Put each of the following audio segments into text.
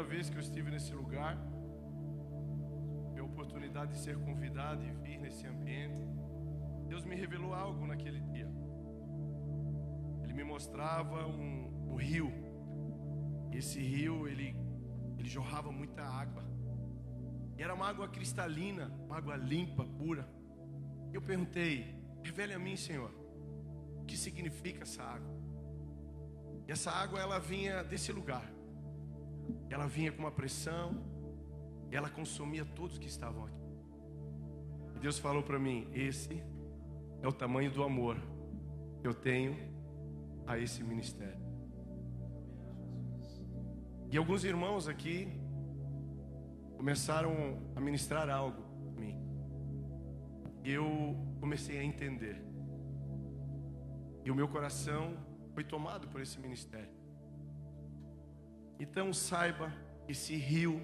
vez que eu estive nesse lugar, tive a oportunidade de ser convidado e vir nesse ambiente. Deus me revelou algo naquele dia. Ele me mostrava um rio. Esse rio, ele jorrava muita água. E era uma água cristalina, uma água limpa, pura. Eu perguntei: revele a mim, Senhor, o que significa essa água? E essa água, ela vinha desse lugar. Ela vinha com uma pressão, e ela consumia todos que estavam aqui. E Deus falou para mim: esse é o tamanho do amor que eu tenho a esse ministério. E alguns irmãos aqui começaram a ministrar algo para mim. E eu comecei a entender. E o meu coração foi tomado por esse ministério. Então saiba, esse rio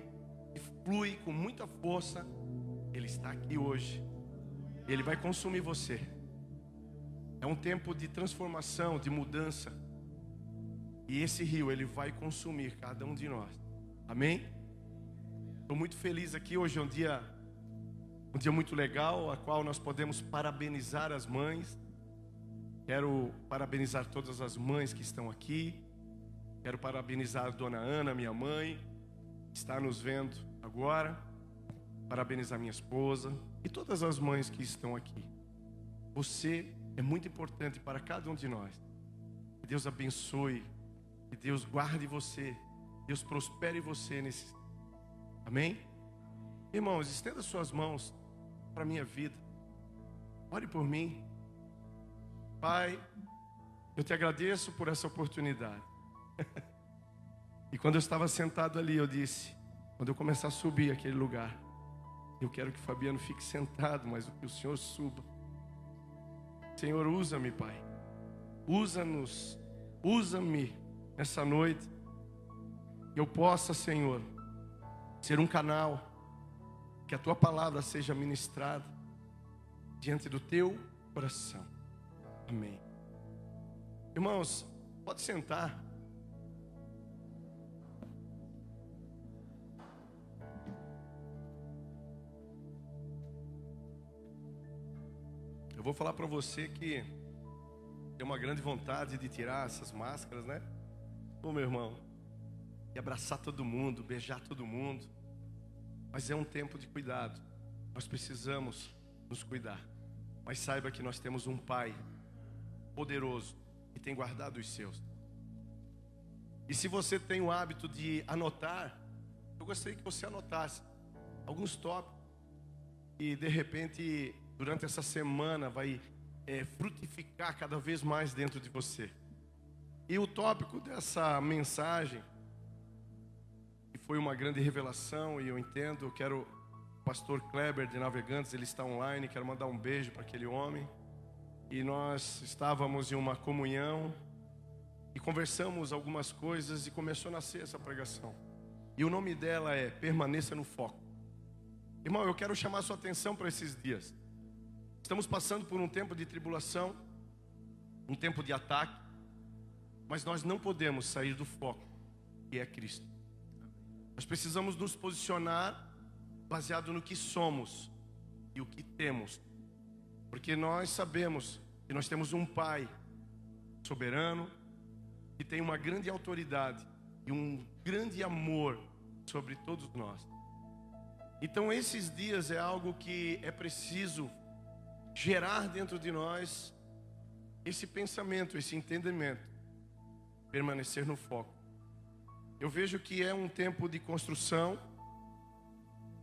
que flui com muita força, ele está aqui hoje. Ele vai consumir você. É um tempo de transformação, de mudança. E esse rio, ele vai consumir cada um de nós. Amém? Estou muito feliz aqui. Hoje é um dia muito legal, a qual nós podemos parabenizar as mães. Quero parabenizar todas as mães que estão aqui. Quero parabenizar a dona Ana, minha mãe, que está nos vendo agora. Parabenizar minha esposa e todas as mães que estão aqui. Você é muito importante para cada um de nós. Que Deus abençoe, que Deus guarde você, Deus prospere você nesse. Amém? Irmãos, estenda suas mãos para a minha vida. Ore por mim. Pai, eu te agradeço por essa oportunidade. E quando eu estava sentado ali, eu disse: quando eu começar a subir aquele lugar, eu quero que Fabiano fique sentado, mas que o Senhor suba. Senhor, usa-me, Pai. Usa-nos, usa-me nessa noite. Que eu possa, Senhor, ser um canal, que a Tua palavra seja ministrada diante do Teu coração. Amém. Irmãos, pode sentar. Eu vou falar para você que tem uma grande vontade de tirar essas máscaras, né? Ô, meu irmão, e abraçar todo mundo, beijar todo mundo. Mas é um tempo de cuidado. Nós precisamos nos cuidar. Mas saiba que nós temos um Pai poderoso que tem guardado os seus. E se você tem o hábito de anotar, eu gostaria que você anotasse alguns tópicos e de repente durante essa semana vai frutificar cada vez mais dentro de você. E o tópico dessa mensagem, que foi uma grande revelação, e eu entendo, eu quero o pastor Kleber de Navegantes, ele está online, quero mandar um beijo para aquele homem. E nós estávamos em uma comunhão e conversamos algumas coisas e começou a nascer essa pregação. E o nome dela é Permaneça no Foco. Irmão, eu quero chamar a sua atenção para esses dias. Estamos passando por um tempo de tribulação, um tempo de ataque, mas nós não podemos sair do foco, que é Cristo. Nós precisamos nos posicionar baseado no que somos e o que temos. Porque nós sabemos que nós temos um Pai soberano, que tem uma grande autoridade e um grande amor sobre todos nós. Então esses dias é algo que é preciso gerar dentro de nós esse pensamento, esse entendimento, permanecer no foco. Eu vejo que é um tempo de construção,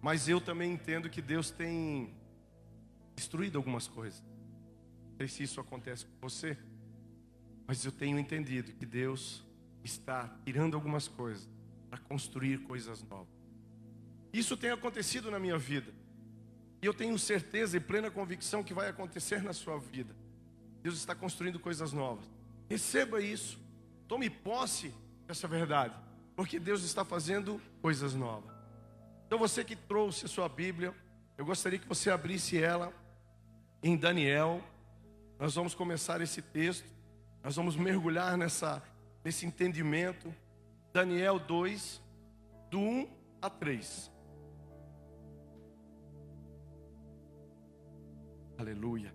mas eu também entendo que Deus tem destruído algumas coisas. Não sei se isso acontece com você, mas eu tenho entendido que Deus está tirando algumas coisas para construir coisas novas. Isso tem acontecido na minha vida. E eu tenho certeza e plena convicção que vai acontecer na sua vida. Deus está construindo coisas novas. Receba isso. Tome posse dessa verdade. Porque Deus está fazendo coisas novas. Então você que trouxe a sua Bíblia, eu gostaria que você abrisse ela em Daniel. Nós vamos começar esse texto. Nós vamos mergulhar nesse entendimento. Daniel 2. do 1 a 3. Aleluia.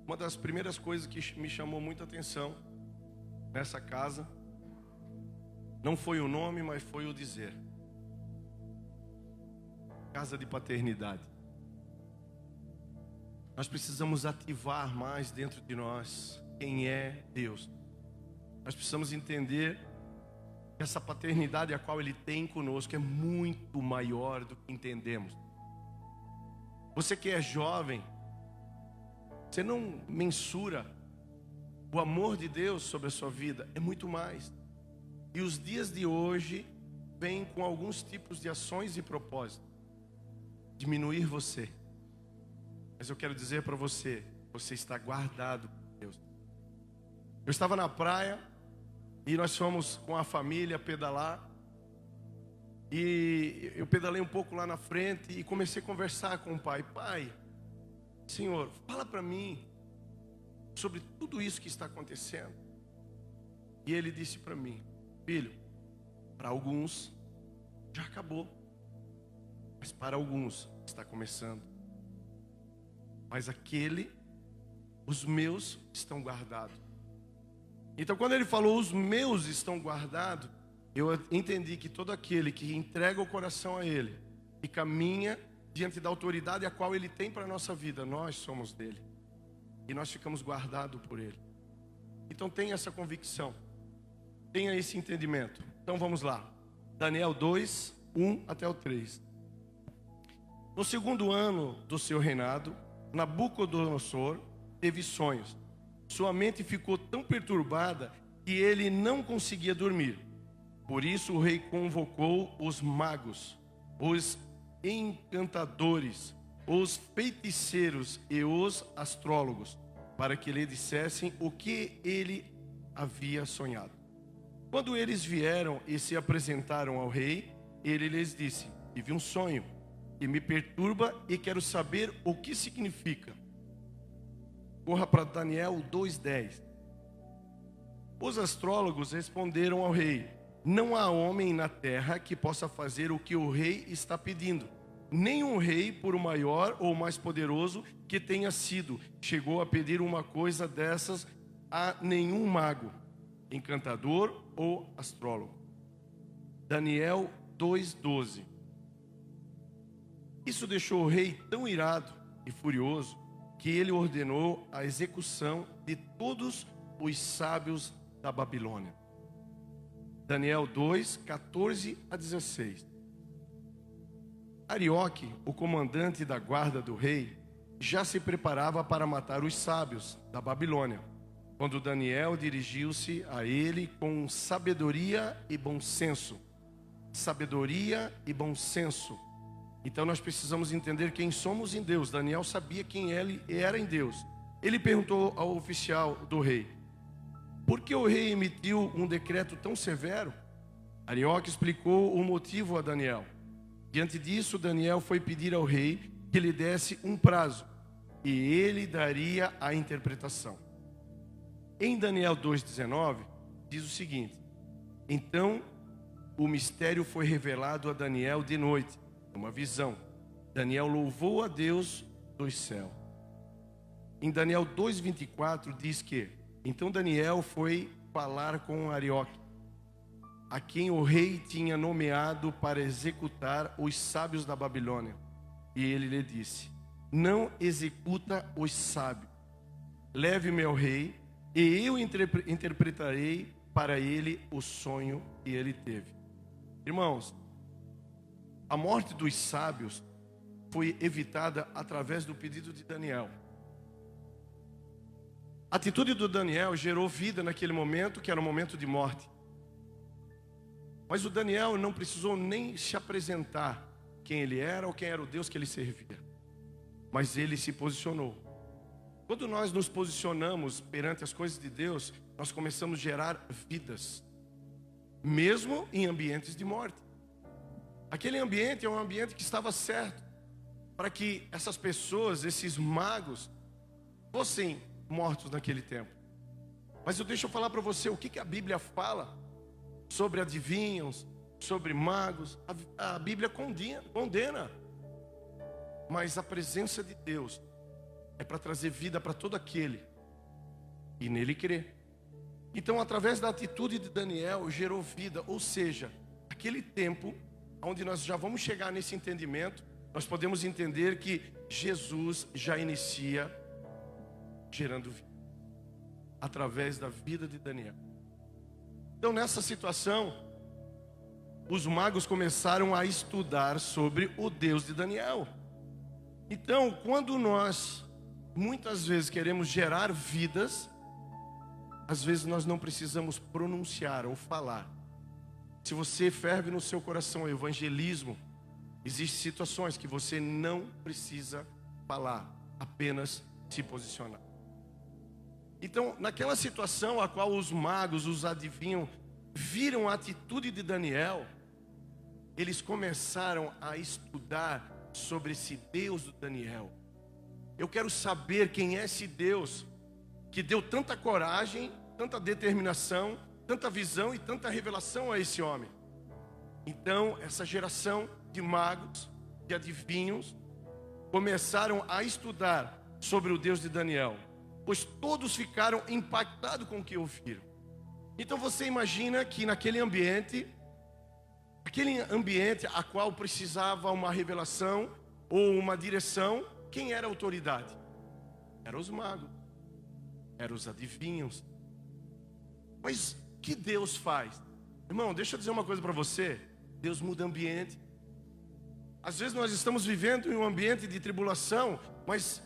Uma das primeiras coisas que me chamou muita atenção nessa casa não foi o nome, mas foi o dizer. Casa de paternidade. Nós precisamos ativar mais dentro de nós quem é Deus. Nós precisamos entender que essa paternidade a qual Ele tem conosco é muito maior do que entendemos. Você que é jovem, você não mensura o amor de Deus sobre a sua vida, é muito mais. E os dias de hoje vêm com alguns tipos de ações e propósitos. Diminuir você. Mas eu quero dizer para você, você está guardado por Deus. Eu estava na praia e nós fomos com a família pedalar. E eu pedalei um pouco lá na frente e comecei a conversar com o pai. Pai, Senhor, fala para mim sobre tudo isso que está acontecendo. E ele disse para mim: filho, para alguns já acabou, mas para alguns está começando. Mas os meus estão guardados. Então quando ele falou os meus estão guardados, eu entendi que todo aquele que entrega o coração a Ele e caminha diante da autoridade a qual Ele tem para a nossa vida, nós somos dele. E nós ficamos guardados por Ele. Então tenha essa convicção. Tenha esse entendimento. Então vamos lá. Daniel 2, 1 até o 3. No segundo ano do seu reinado, Nabucodonosor teve sonhos. Sua mente ficou tão perturbada que ele não conseguia dormir. Por isso o rei convocou os magos, os encantadores, os feiticeiros e os astrólogos, para que lhe dissessem o que ele havia sonhado. Quando eles vieram e se apresentaram ao rei, ele lhes disse: tive um sonho que me perturba e quero saber o que significa. Corra para Daniel 2:10. Os astrólogos responderam ao rei: não há homem na terra que possa fazer o que o rei está pedindo. Nenhum rei, por maior ou mais poderoso que tenha sido, chegou a pedir uma coisa dessas a nenhum mago, encantador ou astrólogo. Daniel 2:12. Isso deixou o rei tão irado e furioso que ele ordenou a execução de todos os sábios da Babilônia. Daniel 2, 14 a 16. Arioque, o comandante da guarda do rei, já se preparava para matar os sábios da Babilônia, quando Daniel dirigiu-se a ele com sabedoria e bom senso. Sabedoria e bom senso. Então nós precisamos entender quem somos em Deus. Daniel sabia quem ele era em Deus. Ele perguntou ao oficial do rei: por que o rei emitiu um decreto tão severo? Arioque explicou o motivo a Daniel. Diante disso, Daniel foi pedir ao rei que lhe desse um prazo, e ele daria a interpretação. Em Daniel 2,19, diz o seguinte: então o mistério foi revelado a Daniel de noite, numa visão. Daniel louvou a Deus dos céus. Em Daniel 2,24 diz que então Daniel foi falar com Arioque, a quem o rei tinha nomeado para executar os sábios da Babilônia. E ele lhe disse: não executa os sábios, leve-me ao rei, e eu interpretarei para ele o sonho que ele teve. Irmãos, a morte dos sábios foi evitada através do pedido de Daniel. A atitude do Daniel gerou vida naquele momento, que era um momento de morte. Mas o Daniel não precisou nem se apresentar quem ele era ou quem era o Deus que ele servia. Mas ele se posicionou. Quando nós nos posicionamos perante as coisas de Deus, nós começamos a gerar vidas, mesmo em ambientes de morte. Aquele ambiente é um ambiente que estava certo para que essas pessoas, esses magos, fossem mortos naquele tempo. Mas deixa eu falar para você o que a Bíblia fala sobre adivinhos, sobre magos. A Bíblia condena. Mas a presença de Deus é para trazer vida para todo aquele que nele crê. Então, através da atitude de Daniel, gerou vida. Ou seja, aquele tempo onde nós já vamos chegar nesse entendimento, nós podemos entender que Jesus já inicia gerando vida através da vida de Daniel. Então, nessa situação, os magos começaram a estudar sobre o Deus de Daniel. Então, quando nós muitas vezes queremos gerar vidas, às vezes nós não precisamos pronunciar ou falar. Se você ferve no seu coração o evangelismo, existem situações que você não precisa falar, apenas se posicionar. Então, naquela situação a qual os magos, os adivinhos, viram a atitude de Daniel, eles começaram a estudar sobre esse Deus do Daniel. Eu quero saber quem é esse Deus que deu tanta coragem, tanta determinação, tanta visão e tanta revelação a esse homem. Então, essa geração de magos, de adivinhos, começaram a estudar sobre o Deus de Daniel, pois todos ficaram impactados com o que ouviram. Então você imagina que naquele ambiente, a qual precisava uma revelação ou uma direção, quem era a autoridade? Eram os magos, eram os adivinhos. Mas o que Deus faz? Irmão, deixa eu dizer uma coisa para você. Deus muda ambiente. Às vezes nós estamos vivendo em um ambiente de tribulação, mas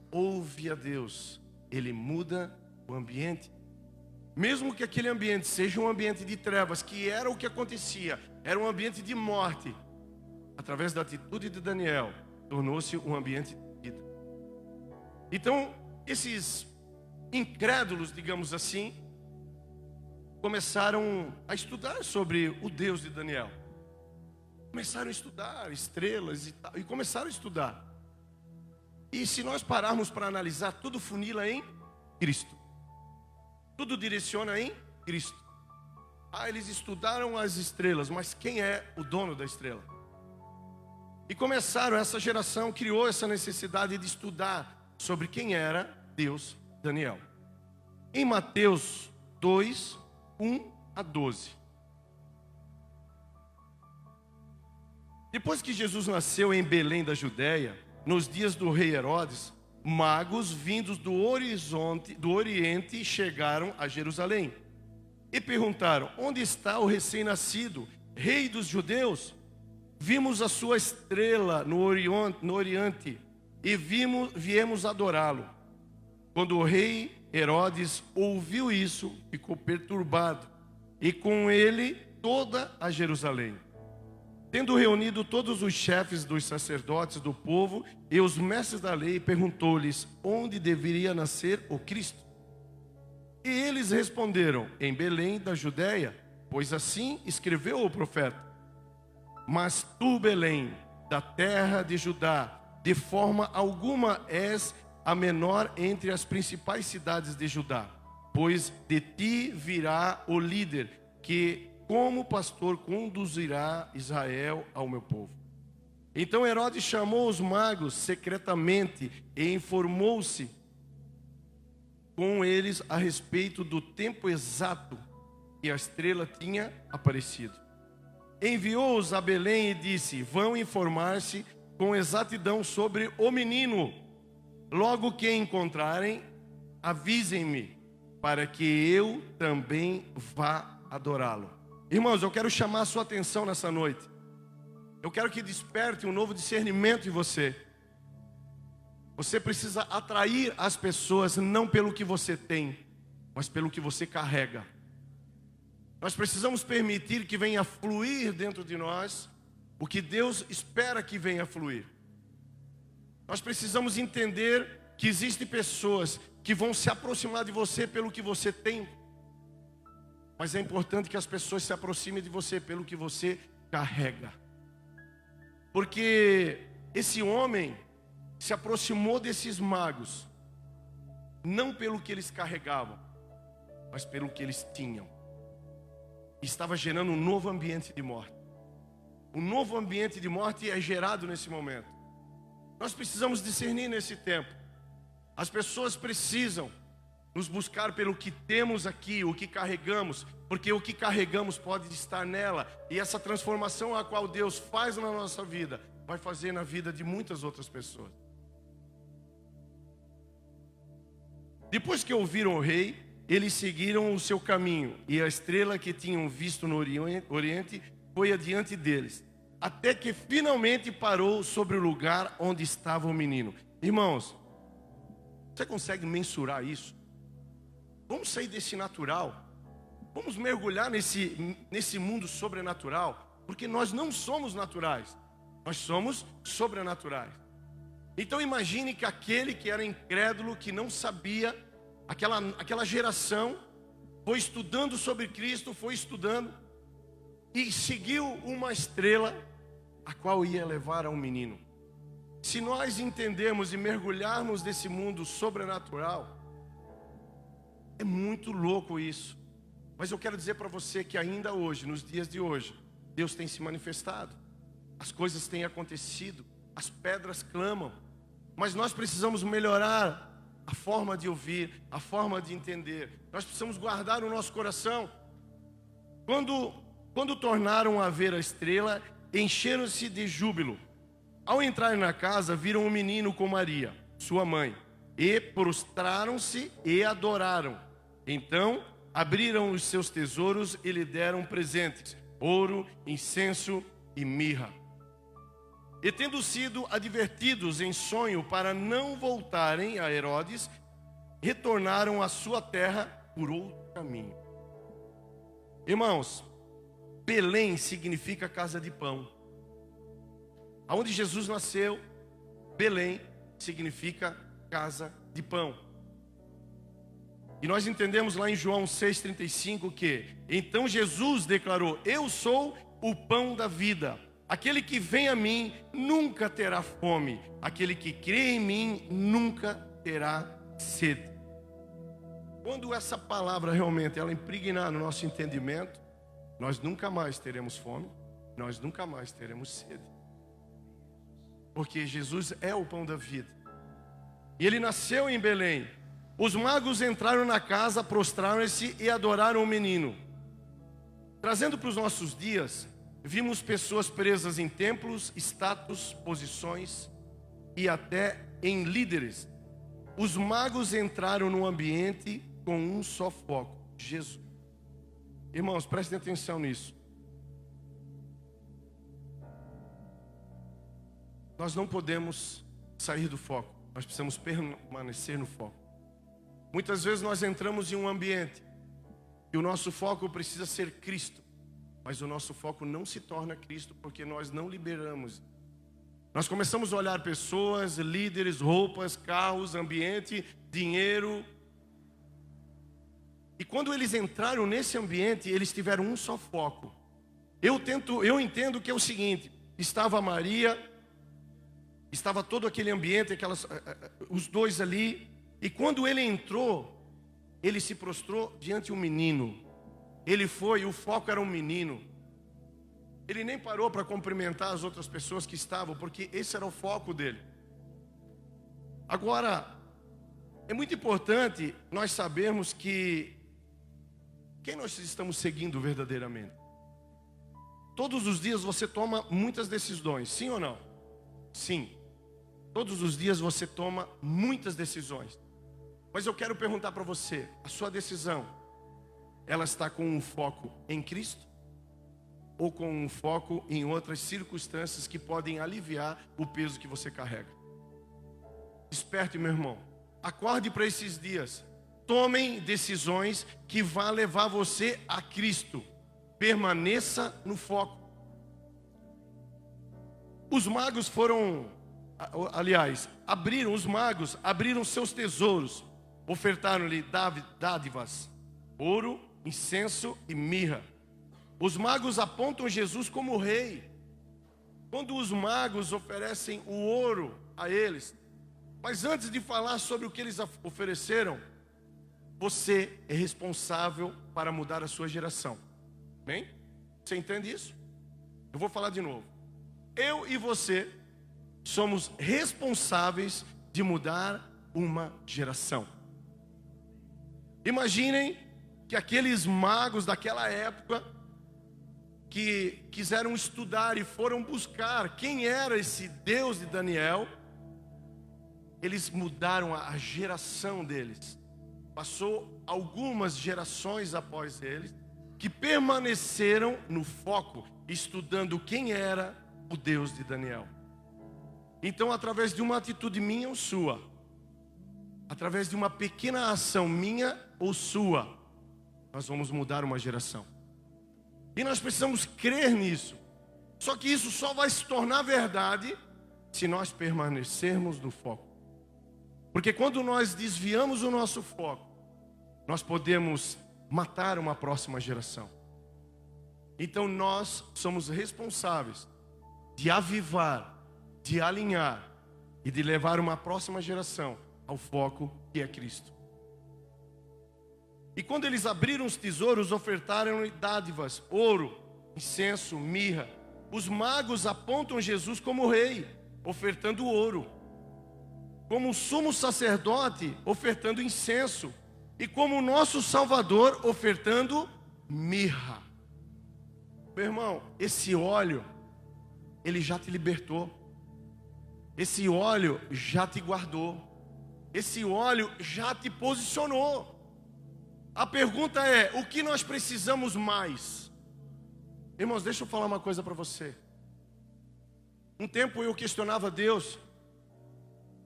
ouve a Deus. Ele muda o ambiente. Mesmo que aquele ambiente seja um ambiente de trevas, que era o que acontecia, era um ambiente de morte, através da atitude de Daniel, tornou-se um ambiente de vida. Então, esses incrédulos, digamos assim, começaram a estudar sobre o Deus de Daniel. Começaram a estudar estrelas e tal, e começaram a estudar. E se nós pararmos para analisar, tudo funila em Cristo. Tudo direciona em Cristo. Eles estudaram as estrelas, mas quem é o dono da estrela? E começaram, essa geração criou essa necessidade de estudar sobre quem era Deus Daniel. Em Mateus 2, 1 a 12. Depois que Jesus nasceu em Belém da Judéia, nos dias do rei Herodes, magos vindos do Oriente chegaram a Jerusalém e perguntaram: onde está o recém-nascido, rei dos judeus? Vimos a sua estrela no Oriente e viemos adorá-lo. Quando o rei Herodes ouviu isso, ficou perturbado, e com ele toda a Jerusalém. Tendo reunido todos os chefes dos sacerdotes do povo e os mestres da lei, perguntou-lhes onde deveria nascer o Cristo. E eles responderam: em Belém da Judéia, pois assim escreveu o profeta. Mas tu, Belém, da terra de Judá, de forma alguma és a menor entre as principais cidades de Judá, pois de ti virá o líder que, como pastor, conduzirá Israel ao meu povo. Então Herodes chamou os magos secretamente e informou-se com eles a respeito do tempo exato que a estrela tinha aparecido. Enviou-os a Belém e disse: vão informar-se com exatidão sobre o menino. Logo que encontrarem, avisem-me, para que eu também vá adorá-lo. Irmãos, eu quero chamar a sua atenção nessa noite. Eu quero que desperte um novo discernimento em você. Você precisa atrair as pessoas não pelo que você tem, mas pelo que você carrega. Nós precisamos permitir que venha fluir dentro de nós o que Deus espera que venha fluir. Nós precisamos entender que existem pessoas que vão se aproximar de você pelo que você tem, mas é importante que as pessoas se aproximem de você pelo que você carrega. Porque esse homem se aproximou desses magos, não pelo que eles carregavam, mas pelo que eles tinham. Estava gerando um novo ambiente de morte. Um novo ambiente de morte é gerado nesse momento. Nós precisamos discernir nesse tempo. As pessoas precisam nos buscar pelo que temos aqui, o que carregamos, porque o que carregamos pode estar nela, e essa transformação a qual Deus faz na nossa vida, vai fazer na vida de muitas outras pessoas. Depois que ouviram o rei, eles seguiram o seu caminho, e a estrela que tinham visto no oriente foi adiante deles, até que finalmente parou sobre o lugar onde estava o menino. Irmãos, você consegue mensurar isso? Vamos sair desse natural, vamos mergulhar nesse mundo sobrenatural, porque nós não somos naturais, nós somos sobrenaturais. Então imagine que aquele que era incrédulo, que não sabia, aquela geração, foi estudando sobre Cristo, foi estudando, e seguiu uma estrela, a qual ia levar a um menino. Se nós entendermos e mergulharmos nesse mundo sobrenatural, é muito louco isso. Mas eu quero dizer para você que ainda hoje, nos dias de hoje, Deus tem se manifestado. As coisas têm acontecido. As pedras clamam. Mas nós precisamos melhorar a forma de ouvir, a forma de entender. Nós precisamos guardar o nosso coração. Quando tornaram a ver a estrela, encheram-se de júbilo. Ao entrar na casa, viram um menino com Maria, sua mãe, e prostraram-se e adoraram. Então, abriram os seus tesouros e lhe deram presentes: ouro, incenso e mirra. E tendo sido advertidos em sonho para não voltarem a Herodes, retornaram à sua terra por outro caminho. Irmãos, Belém significa casa de pão. Aonde Jesus nasceu, Belém significa casa de pão. E nós entendemos lá em João 6,35 que então Jesus declarou: eu sou o pão da vida. Aquele que vem a mim nunca terá fome. Aquele que crê em mim nunca terá sede. Quando essa palavra realmente ela impregnar no nosso entendimento, nós nunca mais teremos fome, nós nunca mais teremos sede. Porque Jesus é o pão da vida. E ele nasceu em Belém. Os magos entraram na casa, prostraram-se e adoraram o menino. Trazendo para os nossos dias, vimos pessoas presas em templos, status, posições e até em líderes. Os magos entraram no ambiente com um só foco: Jesus. Irmãos, prestem atenção nisso. Nós não podemos sair do foco, nós precisamos permanecer no foco. Muitas vezes nós entramos em um ambiente e o nosso foco precisa ser Cristo, mas o nosso foco não se torna Cristo porque nós não liberamos. Nós começamos a olhar pessoas, líderes, roupas, carros, ambiente, dinheiro. E quando eles entraram nesse ambiente, eles tiveram um só foco. Eu entendo que é o seguinte: estava Maria, estava todo aquele ambiente, os dois ali. E quando ele entrou, ele se prostrou diante de um menino. O foco era um menino. Ele nem parou para cumprimentar as outras pessoas que estavam, porque esse era o foco dele. Agora, é muito importante nós sabermos quem nós estamos seguindo verdadeiramente. Todos os dias você toma muitas decisões, sim ou não? Sim. Todos os dias você toma muitas decisões. Mas eu quero perguntar para você, a sua decisão, ela está com um foco em Cristo? Ou com um foco em outras circunstâncias que podem aliviar o peso que você carrega? Desperte, meu irmão. Acorde para esses dias. Tomem decisões que vão levar você a Cristo. Permaneça no foco. Os magos abriram seus tesouros. Ofertaram-lhe dádivas, ouro, incenso e mirra. Os magos apontam Jesus como rei. quando os magos oferecem o ouro a eles, mas antes de falar sobre o que eles ofereceram, você é responsável para mudar a sua geração. Bem? Você entende isso? Eu vou falar de novo. Eu e você somos responsáveis de mudar uma geração. Imaginem que aqueles magos daquela época que quiseram estudar e foram buscar quem era esse Deus de Daniel, eles mudaram a geração deles. Passou algumas gerações após eles, que permaneceram no foco, estudando quem era o Deus de Daniel. Então, através de uma atitude minha ou sua, através de uma pequena ação minha ou sua, nós vamos mudar uma geração. E nós precisamos crer nisso. Só que isso só vai se tornar verdade se nós permanecermos no foco. Porque quando nós desviamos o nosso foco, nós podemos matar uma próxima geração. Então nós somos responsáveis de avivar, de alinhar e de levar uma próxima geração ao foco que é Cristo. E quando eles abriram os tesouros, ofertaram dádivas, ouro, incenso, mirra. Os magos apontam Jesus como rei, ofertando ouro, como o sumo sacerdote, ofertando incenso, e como o nosso Salvador, ofertando mirra. Meu irmão, esse óleo, ele já te libertou. Esse óleo já te guardou. Esse óleo já te posicionou. A pergunta é, o que nós precisamos mais? Irmãos, deixa eu falar uma coisa para você. Um tempo eu questionava Deus,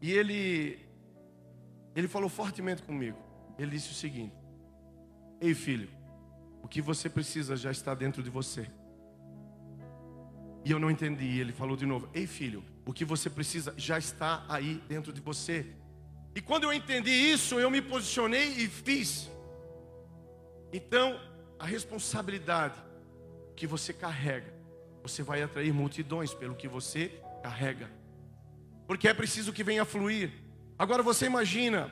e Ele falou fortemente comigo. Ele disse o seguinte: ei filho, o que você precisa já está dentro de você. E eu não entendi. Ele falou de novo: ei filho, o que você precisa já está aí dentro de você. E quando eu entendi isso, eu me posicionei e fiz. Então, a responsabilidade que você carrega, você vai atrair multidões pelo que você carrega. Porque é preciso que venha fluir. Agora você imagina,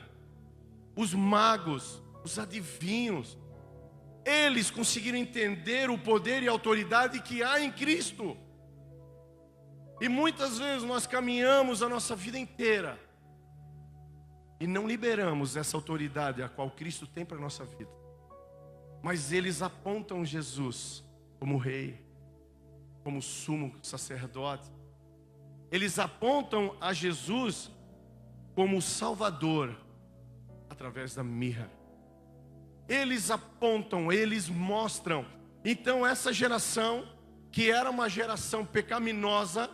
os magos, os adivinhos, eles conseguiram entender o poder e a autoridade que há em Cristo. E muitas vezes nós caminhamos a nossa vida inteira e não liberamos essa autoridade a qual Cristo tem para a nossa vida. Mas eles apontam Jesus como rei, como sumo sacerdote. Eles apontam a Jesus como Salvador através da mirra. Eles apontam, eles mostram. Então essa geração, que era uma geração pecaminosa,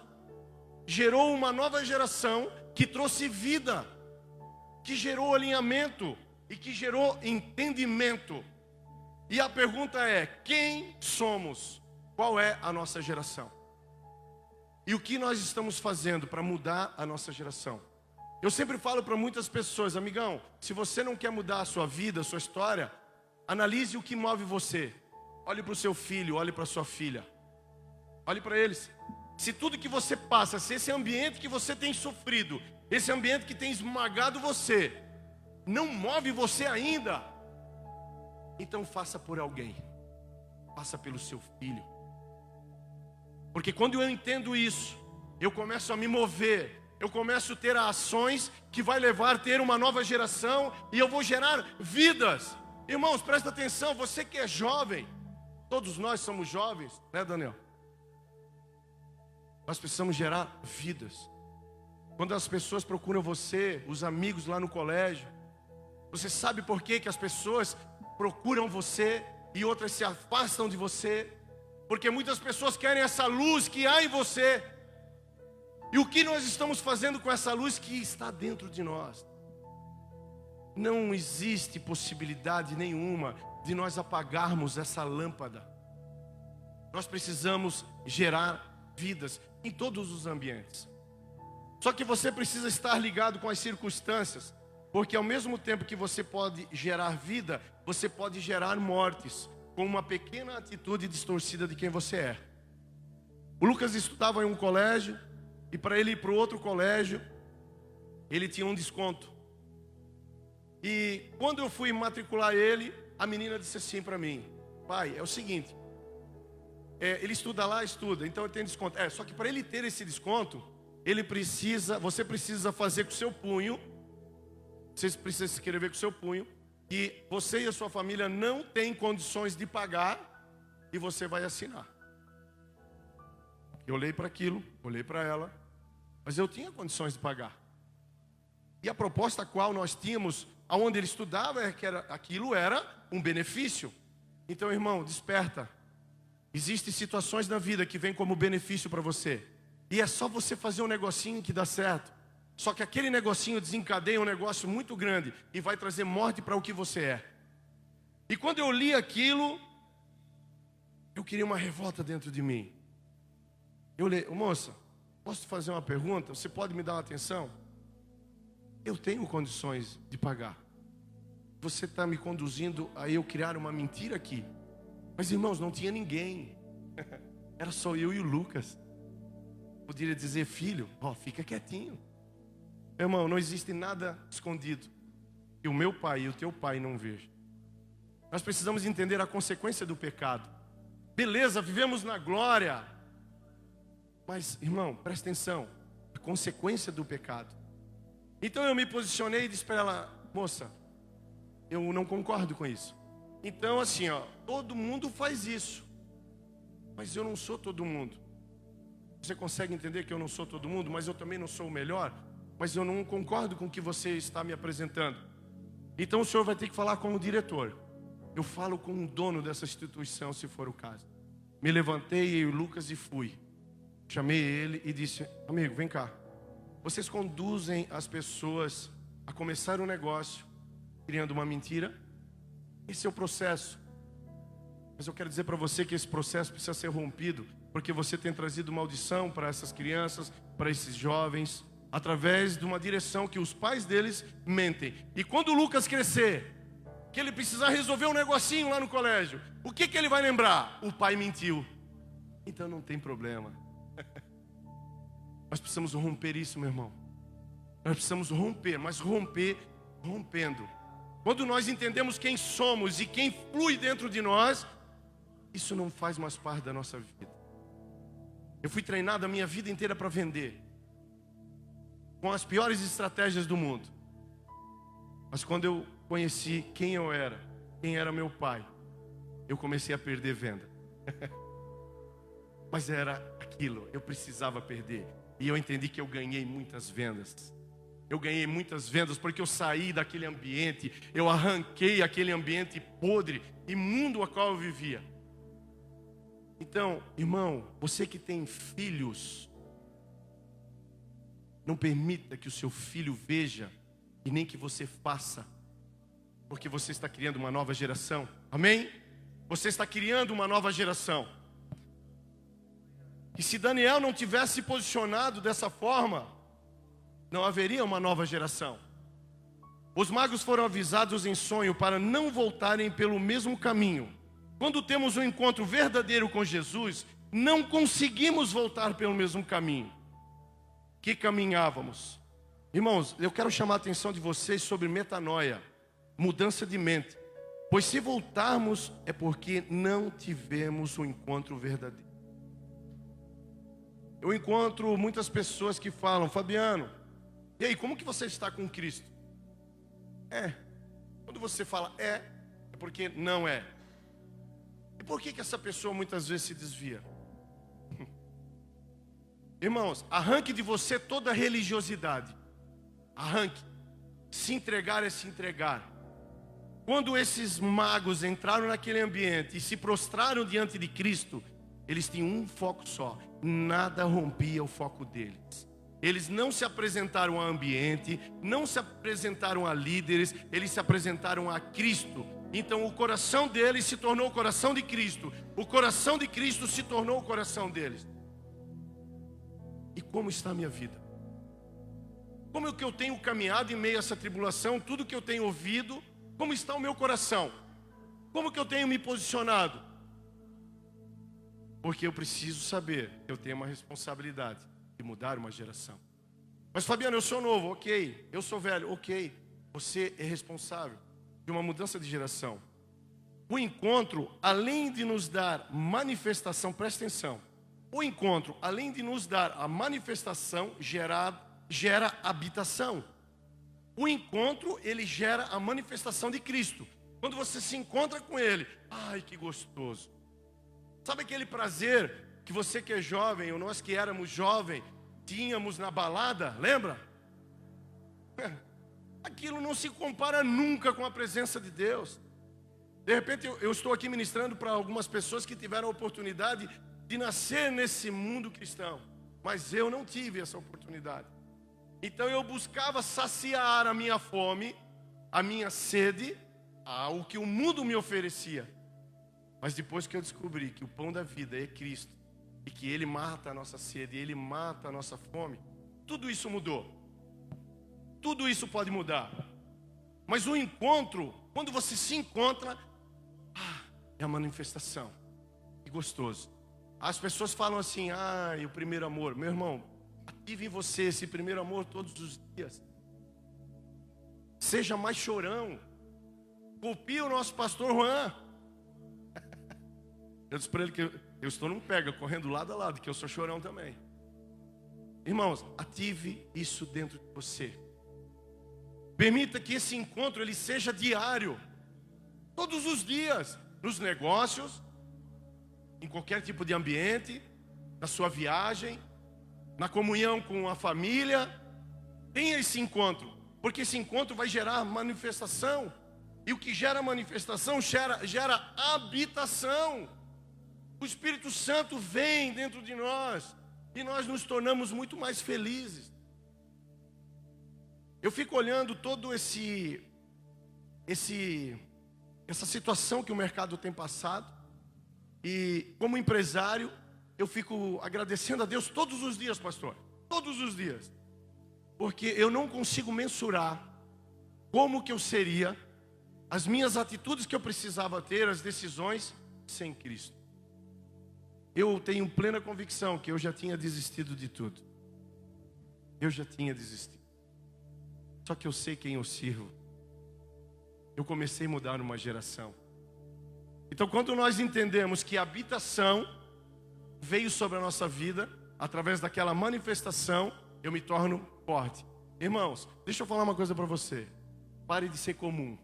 gerou uma nova geração que trouxe vida, que gerou alinhamento e que gerou entendimento. E a pergunta é: quem somos? Qual é a nossa geração? E o que nós estamos fazendo para mudar a nossa geração? Eu sempre falo para muitas pessoas: amigão, se você não quer mudar a sua vida, a sua história, analise o que move você. Olhe para o seu filho, olhe para a sua filha. Olhe para eles. Se tudo que você passa, se esse ambiente que você tem sofrido, esse ambiente que tem esmagado você, não move você ainda, então faça por alguém. Faça pelo seu filho. Porque quando eu entendo isso, eu começo a me mover, eu começo a ter ações que vai levar a ter uma nova geração, e eu vou gerar vidas. Irmãos, presta atenção, você que é jovem, todos nós somos jovens, né, Daniel? Nós precisamos gerar vidas. Quando as pessoas procuram você, os amigos lá no colégio, você sabe por que as pessoas procuram você e outras se afastam de você? Porque muitas pessoas querem essa luz que há em você. E o que nós estamos fazendo com essa luz que está dentro de nós? Não existe possibilidade nenhuma de nós apagarmos essa lâmpada. Nós precisamos gerar vidas em todos os ambientes. Só que você precisa estar ligado com as circunstâncias, porque ao mesmo tempo que você pode gerar vida, você pode gerar mortes, com uma pequena atitude distorcida de quem você é. O Lucas estudava em um colégio, e para ele ir para o outro colégio, ele tinha um desconto. E quando eu fui matricular ele, a menina disse assim para mim: pai, é o seguinte, ele estuda lá, estuda, então ele tem desconto. Só que para ele ter esse desconto, você precisa fazer com o seu punho, você precisa escrever com o seu punho, que você e a sua família não têm condições de pagar, e você vai assinar. Eu olhei para aquilo, olhei para ela, mas eu tinha condições de pagar. E a proposta qual nós tínhamos, aonde ele estudava, é que aquilo era um benefício. Então, irmão, desperta. Existem situações na vida que vêm como benefício para você. E é só você fazer um negocinho que dá certo. Só que aquele negocinho desencadeia um negócio muito grande e vai trazer morte para o que você é. E quando eu li aquilo, eu queria uma revolta dentro de mim. Eu olhei: moça, posso te fazer uma pergunta? Você pode me dar uma atenção? Eu tenho condições de pagar. Você está me conduzindo a eu criar uma mentira aqui. Mas, irmãos, não tinha ninguém. Era só eu e o Lucas. Poderia dizer: filho, fica quietinho. Irmão, não existe nada escondido que o meu pai e o teu pai não vejam. Nós precisamos entender a consequência do pecado. Beleza, vivemos na glória. Mas, irmão, presta atenção. A consequência do pecado. Então eu me posicionei e disse para ela: moça, eu não concordo com isso. Então assim, todo mundo faz isso, mas eu não sou todo mundo. Você consegue entender que eu não sou todo mundo, mas eu também não sou o melhor? Mas eu não concordo com o que você está me apresentando. Então o senhor vai ter que falar com o diretor. Eu falo com o dono dessa instituição, se for o caso. Me levantei, eu e o Lucas, e fui. Chamei ele e disse: amigo, vem cá. Vocês conduzem as pessoas a começar um negócio criando uma mentira. Esse é o processo. Mas eu quero dizer para você que esse processo precisa ser rompido, porque você tem trazido maldição para essas crianças, para esses jovens, através de uma direção que os pais deles mentem. E quando o Lucas crescer, que ele precisar resolver um negocinho lá no colégio, o que ele vai lembrar? O pai mentiu. Então não tem problema. Nós precisamos romper isso, meu irmão. Nós precisamos romper, mas romper rompendo. Quando nós entendemos quem somos e quem flui dentro de nós, isso não faz mais parte da nossa vida. Eu fui treinado a minha vida inteira para vender, com as piores estratégias do mundo. Mas quando eu conheci quem eu era, quem era meu pai, eu comecei a perder venda. Mas era aquilo, eu precisava perder. E eu entendi que eu ganhei muitas vendas. Eu ganhei muitas vendas porque eu saí daquele ambiente, eu arranquei aquele ambiente podre, imundo a qual eu vivia. Então, irmão, você que tem filhos, não permita que o seu filho veja e nem que você faça, porque você está criando uma nova geração. Amém? Você está criando uma nova geração. E se Daniel não tivesse se posicionado dessa forma, não haveria uma nova geração. Os magos foram avisados em sonho para não voltarem pelo mesmo caminho. Quando temos um encontro verdadeiro com Jesus, não conseguimos voltar pelo mesmo caminho que caminhávamos. Irmãos, eu quero chamar a atenção de vocês sobre metanoia, mudança de mente. Pois se voltarmos é porque não tivemos um encontro verdadeiro. Eu encontro muitas pessoas que falam: Fabiano, e aí, como que você está com Cristo? Quando você fala é porque não é. E por que essa pessoa muitas vezes se desvia? Irmãos, arranque de você toda religiosidade. Arranque. Se entregar é se entregar. Quando esses magos entraram naquele ambiente e se prostraram diante de Cristo, eles tinham um foco só. Nada rompia o foco deles. Eles não se apresentaram a ambiente, não se apresentaram a líderes, eles se apresentaram a Cristo. Então o coração deles se tornou o coração de Cristo. O coração de Cristo se tornou o coração deles. E como está a minha vida? Como é que eu tenho caminhado em meio a essa tribulação? Tudo que eu tenho ouvido, como está o meu coração? Como que eu tenho me posicionado? Porque eu preciso saber que eu tenho uma responsabilidade de mudar uma geração. Mas Fabiano, eu sou novo, ok. Eu sou velho, ok. Você é responsável de uma mudança de geração. O encontro, além de nos dar manifestação, presta atenção. O encontro, além de nos dar a manifestação, gera habitação. O encontro, ele gera a manifestação de Cristo. Quando você se encontra com Ele, ai que gostoso. Sabe aquele prazer que você que é jovem, ou nós que éramos jovens, tínhamos na balada, lembra? Aquilo não se compara nunca com a presença de Deus. De repente eu estou aqui ministrando para algumas pessoas que tiveram a oportunidade de nascer nesse mundo cristão, mas eu não tive essa oportunidade. Então eu buscava saciar a minha fome, a minha sede, ao que o mundo me oferecia. Mas depois que eu descobri que o pão da vida é Cristo, e que Ele mata a nossa sede, Ele mata a nossa fome, tudo isso mudou. Tudo isso pode mudar. Mas o encontro, quando você se encontra, é a manifestação. Que gostoso. As pessoas falam assim, o primeiro amor. Meu irmão, ative em você esse primeiro amor todos os dias. Seja mais chorão. Copie o nosso pastor Juan. Eu disse para ele que eu estou num pega, correndo lado a lado, que eu sou chorão também. Irmãos, ative isso dentro de você. Permita que esse encontro ele seja diário. Todos os dias. Nos negócios, em qualquer tipo de ambiente, na sua viagem, na comunhão com a família. Tenha esse encontro. Porque esse encontro vai gerar manifestação. E o que gera manifestação gera habitação. O Espírito Santo vem dentro de nós e nós nos tornamos muito mais felizes. Eu fico olhando todo essa situação que o mercado tem passado e como empresário eu fico agradecendo a Deus todos os dias, pastor, todos os dias, porque eu não consigo mensurar como que eu seria, as minhas atitudes que eu precisava ter, as decisões sem Cristo. Eu tenho plena convicção que eu já tinha desistido de tudo. Eu já tinha desistido. Só que eu sei quem eu sirvo. Eu comecei a mudar uma geração. Então quando nós entendemos que a habitação veio sobre a nossa vida, através daquela manifestação, eu me torno forte. Irmãos, deixa eu falar uma coisa para você. Pare de ser comum.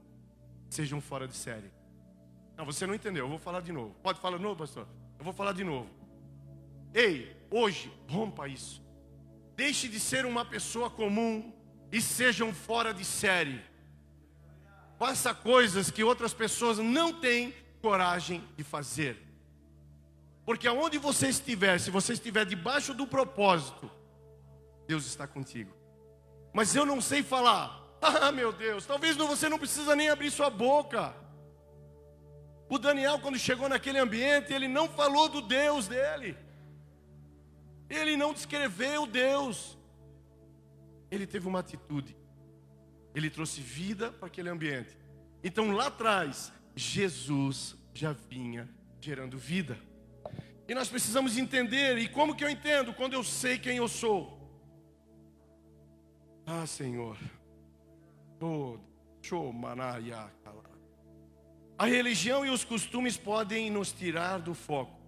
Seja um fora de série. Não, você não entendeu, eu vou falar de novo. Pode falar de novo, pastor? Eu vou falar de novo. Ei, hoje, rompa isso. Deixe de ser uma pessoa comum e seja um fora de série. Faça coisas que outras pessoas não têm coragem de fazer. Porque aonde você estiver, se você estiver debaixo do propósito, Deus está contigo. Mas eu não sei falar. Meu Deus, talvez você não precisa nem abrir sua boca. O Daniel, quando chegou naquele ambiente, ele não falou do Deus dele. Ele não descreveu Deus. Ele teve uma atitude. Ele trouxe vida para aquele ambiente. Então lá atrás, Jesus já vinha gerando vida. E nós precisamos entender. E como que eu entendo? Quando eu sei quem eu sou. Senhor. A religião e os costumes podem nos tirar do foco,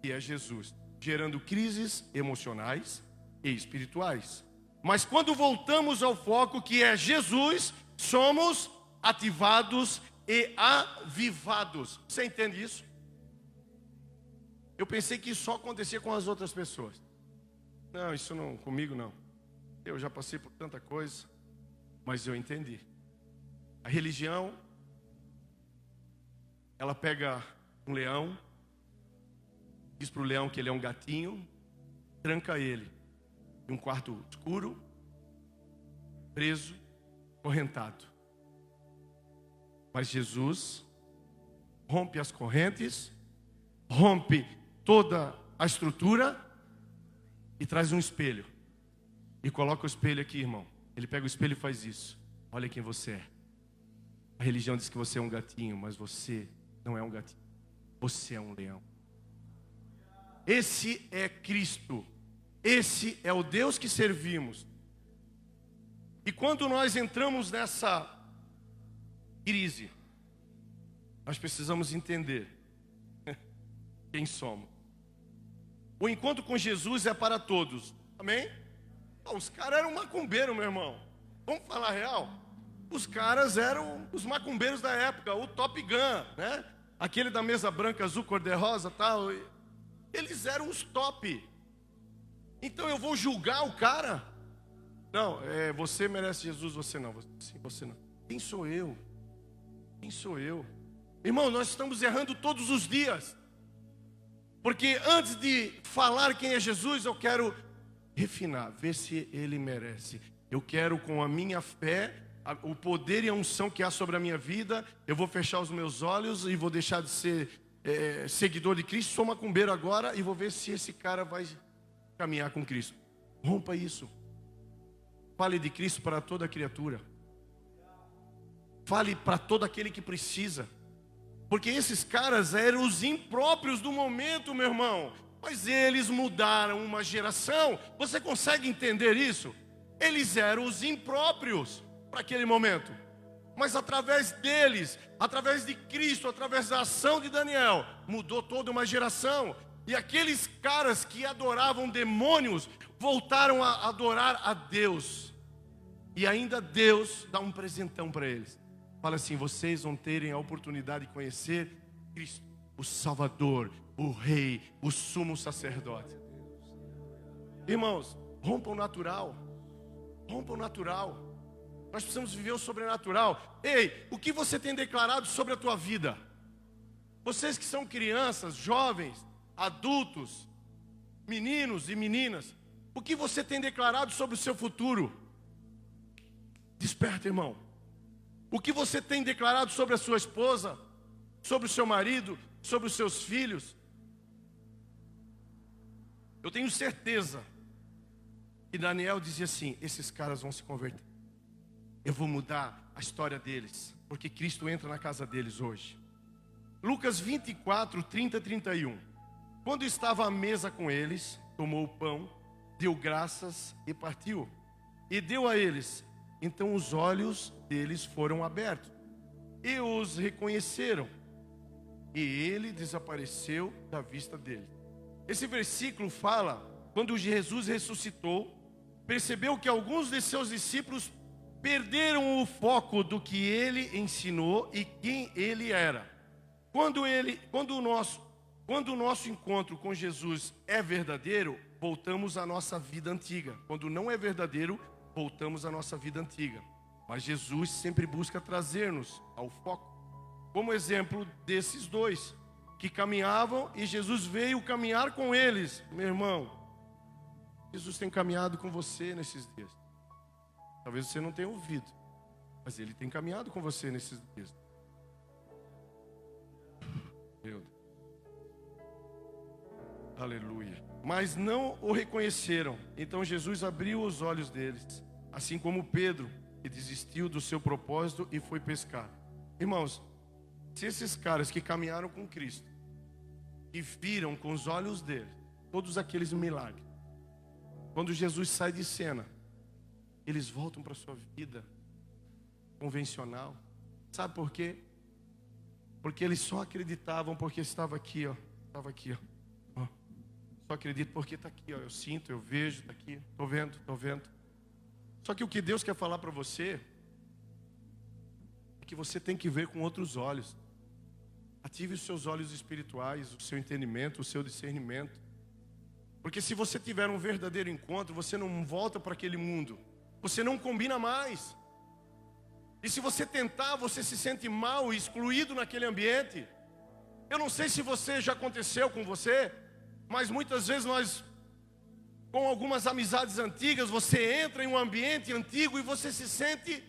que é Jesus, gerando crises emocionais e espirituais. Mas quando voltamos ao foco, que é Jesus, somos ativados e avivados. Você entende isso? Eu pensei que isso só acontecia com as outras pessoas. Não, isso não, comigo não. Eu já passei por tanta coisa, mas eu entendi. A religião, ela pega um leão, diz para o leão que ele é um gatinho, tranca ele em um quarto escuro, preso, correntado. Mas Jesus rompe as correntes, rompe toda a estrutura e traz um espelho. E coloca o espelho aqui, irmão. Ele pega o espelho e faz isso. Olha quem você é. A religião diz que você é um gatinho, mas você não é um gatinho. Você é um leão. Esse é Cristo. Esse é o Deus que servimos. E quando nós entramos nessa crise, nós precisamos entender quem somos. O encontro com Jesus é para todos. Amém? Os caras eram macumbeiros, meu irmão. Vamos falar a real? Os caras eram os macumbeiros da época, o Top Gun, né? Aquele da mesa branca, azul, cor-de-rosa, tal. Eles eram os top. Então eu vou julgar o cara? Não, você merece Jesus, você não. Você não. Quem sou eu? Quem sou eu? Irmão, nós estamos errando todos os dias. Porque antes de falar quem é Jesus, eu quero refinar, ver se ele merece. Eu quero, com a minha fé, o poder e a unção que há sobre a minha vida, eu vou fechar os meus olhos e vou deixar de ser seguidor de Cristo. Sou macumbeiro agora e vou ver se esse cara vai caminhar com Cristo. Rompa isso. Fale de Cristo para toda criatura. Fale para todo aquele que precisa. Porque esses caras eram os impróprios do momento, meu irmão. Mas eles mudaram uma geração. Você consegue entender isso? Eles eram os impróprios para aquele momento. Mas através deles, através de Cristo, através da ação de Daniel, mudou toda uma geração. E aqueles caras que adoravam demônios voltaram a adorar a Deus. E ainda Deus dá um presentão para eles. Fala assim: vocês vão terem a oportunidade de conhecer Cristo, o Salvador, o Rei, o Sumo Sacerdote. Irmãos, rompa o natural. Rompa o natural. Nós precisamos viver o sobrenatural. Ei, o que você tem declarado sobre a tua vida? Vocês que são crianças, jovens, adultos, meninos e meninas, o que você tem declarado sobre o seu futuro? Desperta, irmão. O que você tem declarado sobre a sua esposa, sobre o seu marido, sobre os seus filhos? Eu tenho certeza que Daniel dizia assim: esses caras vão se converter. Eu vou mudar a história deles, porque Cristo entra na casa deles hoje. Lucas 24, 30 e 31. Quando estava à mesa com eles, tomou o pão, deu graças e partiu. E deu a eles. Então os olhos deles foram abertos e os reconheceram. E ele desapareceu da vista dele. Esse versículo fala, quando Jesus ressuscitou, percebeu que alguns de seus discípulos perderam o foco do que ele ensinou e quem ele era. Quando o nosso encontro com Jesus é verdadeiro, voltamos à nossa vida antiga. Quando não é verdadeiro, voltamos à nossa vida antiga. Mas Jesus sempre busca trazer-nos ao foco. Como exemplo desses dois que caminhavam e Jesus veio caminhar com eles. Meu irmão, Jesus tem caminhado com você nesses dias. Talvez você não tenha ouvido, mas Ele tem caminhado com você nesses dias. Meu Deus. Aleluia. Mas não o reconheceram. Então Jesus abriu os olhos deles, assim como Pedro, que desistiu do seu propósito e foi pescar. Irmãos, se esses caras que caminharam com Cristo e viram com os olhos dele todos aqueles milagres, quando Jesus sai de cena, eles voltam para a sua vida convencional. Sabe por quê? Porque eles só acreditavam porque estava aqui, ó. Estava aqui, ó. Só acredito porque está aqui, ó. Eu sinto, eu vejo, está aqui. Estou vendo. Só que o que Deus quer falar para você é que você tem que ver com outros olhos. Ative os seus olhos espirituais, o seu entendimento, o seu discernimento. Porque se você tiver um verdadeiro encontro, você não volta para aquele mundo. Você não combina mais. E se você tentar, você se sente mal e excluído naquele ambiente. Eu não sei se você já aconteceu com você, mas muitas vezes nós, com algumas amizades antigas, você entra em um ambiente antigo e você se sente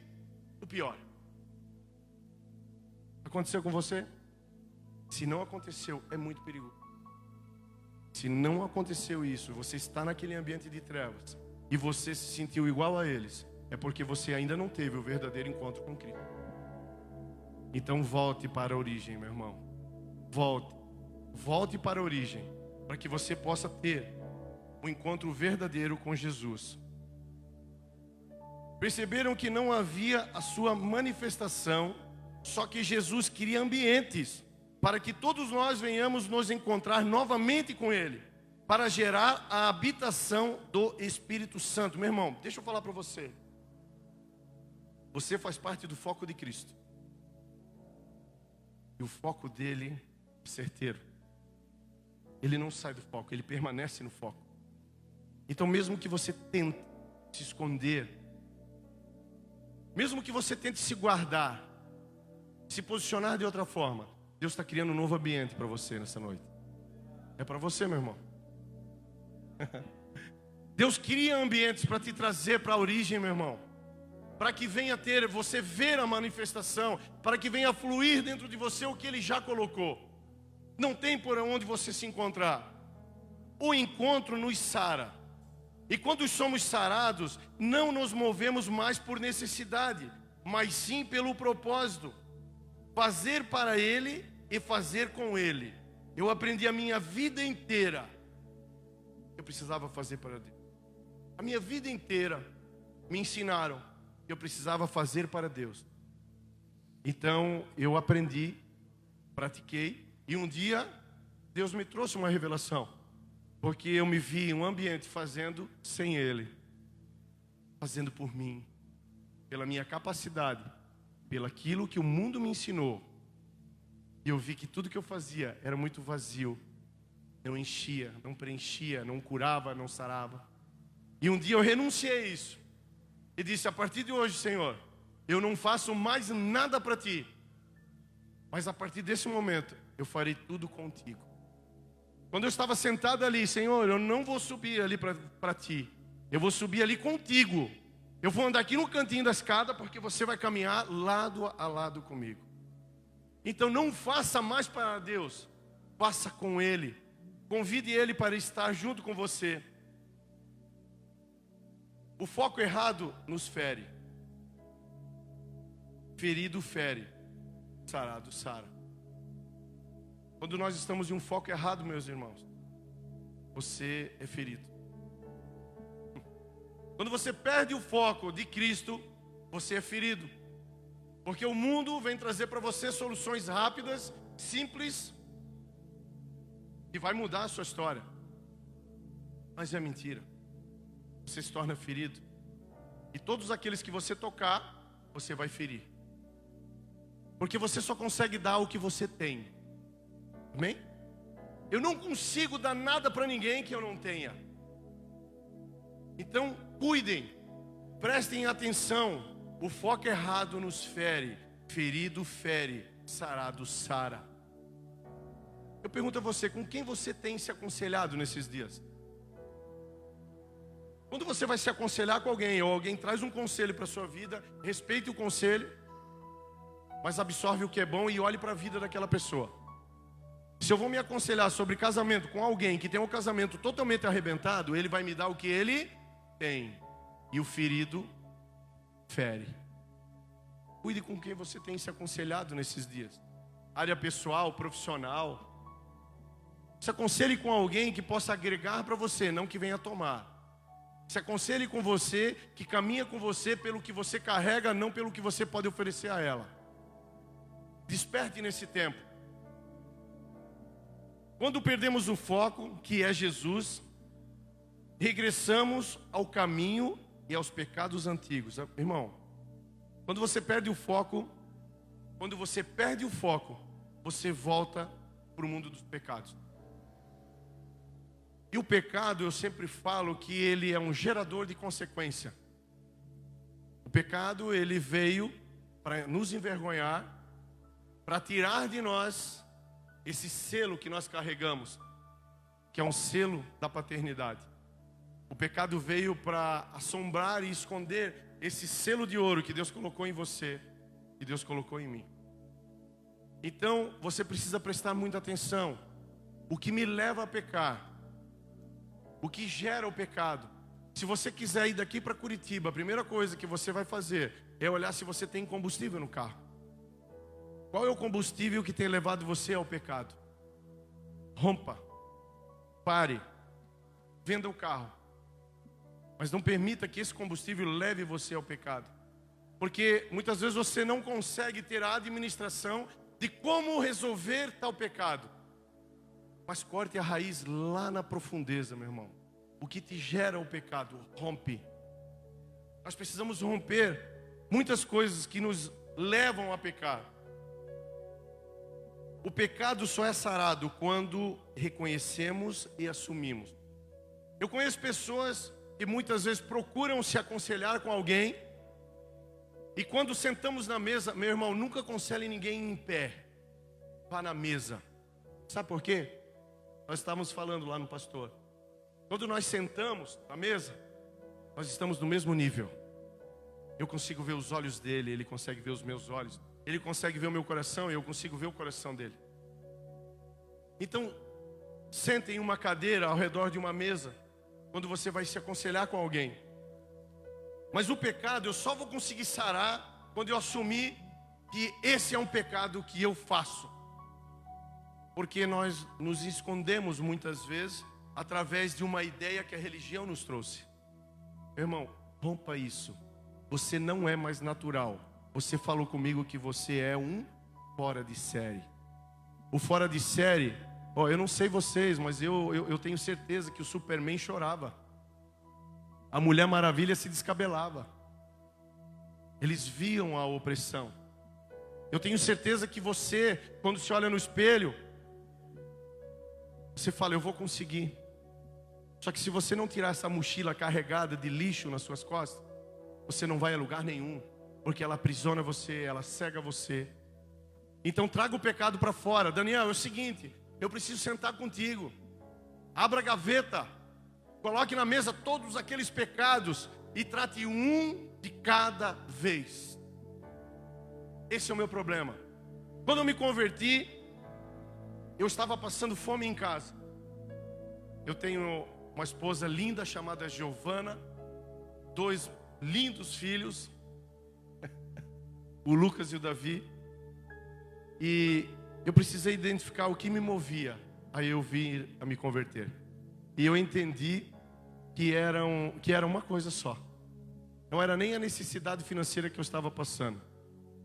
o pior. Aconteceu com você? Se não aconteceu, é muito perigoso. Se não aconteceu isso, você está naquele ambiente de trevas e você se sentiu igual a eles, é porque você ainda não teve o verdadeiro encontro com Cristo. Então volte para a origem, meu irmão. Volte para a origem. para que você possa ter um encontro verdadeiro com Jesus. Perceberam que não havia a sua manifestação, só que Jesus cria ambientes para que todos nós venhamos nos encontrar novamente com Ele, para gerar a habitação do Espírito Santo. Meu irmão, deixa eu falar para você. Você faz parte do foco de Cristo. E o foco dele é certeiro. Ele não sai do foco, ele permanece no foco. Então mesmo que você tente se esconder, mesmo que você tente se guardar, se posicionar de outra forma, Deus está criando um novo ambiente para você nessa noite. É para você, meu irmão. Deus cria ambientes para te trazer para a origem, meu irmão. Para que venha ter, você ver a manifestação, para que venha fluir dentro de você o que Ele já colocou. Não tem por onde você se encontrar. O encontro nos sara. E quando somos sarados, não nos movemos mais por necessidade, mas sim pelo propósito. Fazer para Ele e fazer com Ele. Eu aprendi a minha vida inteira. Eu precisava fazer para Deus. A minha vida inteira me ensinaram que eu precisava fazer para Deus. Então eu aprendi, pratiquei, e um dia Deus me trouxe uma revelação. Porque eu me vi em um ambiente fazendo sem Ele. Fazendo por mim. Pela minha capacidade. Pelo aquilo que o mundo me ensinou. E eu vi que tudo que eu fazia era muito vazio. Não enchia, não preenchia, não curava, não sarava. E um dia eu renunciei a isso. E disse, a partir de hoje, Senhor, eu não faço mais nada para Ti. Mas a partir desse momento, eu farei tudo contigo. Quando eu estava sentado ali, Senhor, eu não vou subir ali para Ti. Eu vou subir ali contigo. Eu vou andar aqui no cantinho da escada, porque você vai caminhar lado a lado comigo. Então não faça mais para Deus, faça com Ele. Convide Ele para estar junto com você. O foco errado nos fere. Ferido fere, sarado sara. Quando nós estamos em um foco errado, meus irmãos, você é ferido. Quando você perde o foco de Cristo, você é ferido. Porque o mundo vem trazer para você soluções rápidas, simples, e vai mudar a sua história. Mas é mentira. Você se torna ferido. E todos aqueles que você tocar, você vai ferir. Porque você só consegue dar o que você tem. Amém? Eu não consigo dar nada para ninguém que eu não tenha. Então, cuidem, prestem atenção. O foco errado nos fere. Ferido fere, sarado sara. Eu pergunto a você, com quem você tem se aconselhado nesses dias? Quando você vai se aconselhar com alguém, ou alguém traz um conselho para a sua vida, respeite o conselho, mas absorve o que é bom e olhe para a vida daquela pessoa. Se eu vou me aconselhar sobre casamento com alguém que tem um casamento totalmente arrebentado, ele vai me dar o que ele tem. E o ferido fere. Cuide com quem você tem se aconselhado nesses dias. Área pessoal, profissional. Se aconselhe com alguém que possa agregar para você, não que venha tomar. Se aconselhe com você, que caminha com você pelo que você carrega, não pelo que você pode oferecer a ela. Desperte nesse tempo. Quando perdemos o foco, que é Jesus, regressamos ao caminho e aos pecados antigos. Irmão, quando você perde o foco, você volta para o mundo dos pecados. E o pecado, eu sempre falo que ele é um gerador de consequência. O pecado, ele veio para nos envergonhar, para tirar de nós esse selo que nós carregamos, que é um selo da paternidade. O pecado veio para assombrar e esconder esse selo de ouro que Deus colocou em você, que Deus colocou em mim. Então, você precisa prestar muita atenção. O que me leva a pecar? O que gera o pecado? Se você quiser ir daqui para Curitiba, a primeira coisa que você vai fazer é olhar se você tem combustível no carro. Qual é o combustível que tem levado você ao pecado? Rompa. Pare. Venda o carro. Mas não permita que esse combustível leve você ao pecado. Porque muitas vezes você não consegue ter a administração de como resolver tal pecado. Mas corte a raiz lá na profundeza, meu irmão. O que te gera o pecado, rompe. Nós precisamos romper muitas coisas que nos levam a pecar. O pecado só é sarado quando reconhecemos e assumimos. Eu conheço pessoas que muitas vezes procuram se aconselhar com alguém, e quando sentamos na mesa, meu irmão, nunca aconselhe ninguém em pé. Vá na mesa. Sabe por quê? Nós estávamos falando lá no pastor. Quando nós sentamos na mesa, nós estamos no mesmo nível. Eu consigo ver os olhos dele, ele consegue ver os meus olhos. Ele consegue ver o meu coração e eu consigo ver o coração dele. Então, sente em uma cadeira ao redor de uma mesa, quando você vai se aconselhar com alguém. Mas o pecado eu só vou conseguir sarar quando eu assumir que esse é um pecado que eu faço. Porque nós nos escondemos muitas vezes através de uma ideia que a religião nos trouxe. Meu irmão, rompa isso. Você não é mais natural. Você falou comigo que você é um fora de série. O fora de série, eu não sei vocês, mas eu tenho certeza que o Superman chorava. A Mulher Maravilha se descabelava. Eles viam a opressão. Eu tenho certeza que você, quando se olha no espelho, você fala, eu vou conseguir. Só que se você não tirar essa mochila carregada de lixo nas suas costas, você não vai a lugar nenhum. Porque ela aprisiona você, ela cega você. Então traga o pecado para fora. Daniel, é o seguinte, eu preciso sentar contigo. Abra a gaveta. Coloque na mesa todos aqueles pecados e trate um de cada vez. Esse é o meu problema. Quando eu me converti, eu estava passando fome em casa. Eu tenho uma esposa linda chamada Giovana, 2 lindos filhos, o Lucas e o Davi. E eu precisei identificar o que me movia a eu vir a me converter. E eu entendi que era uma coisa só. Não era nem a necessidade financeira que eu estava passando.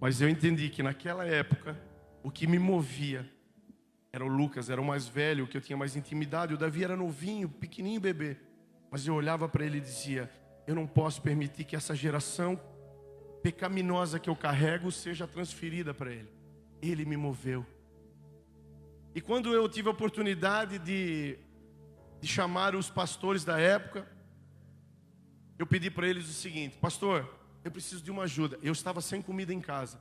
Mas eu entendi que naquela época, o que me movia era o Lucas, era o mais velho, que eu tinha mais intimidade. O Davi era novinho, pequenininho bebê. Mas eu olhava para ele e dizia, eu não posso permitir que essa geração pecaminosa que eu carrego seja transferida para ele. Ele me moveu. E quando eu tive a oportunidade de chamar os pastores da época, eu pedi para eles o seguinte, pastor, eu preciso de uma ajuda. Eu estava sem comida em casa.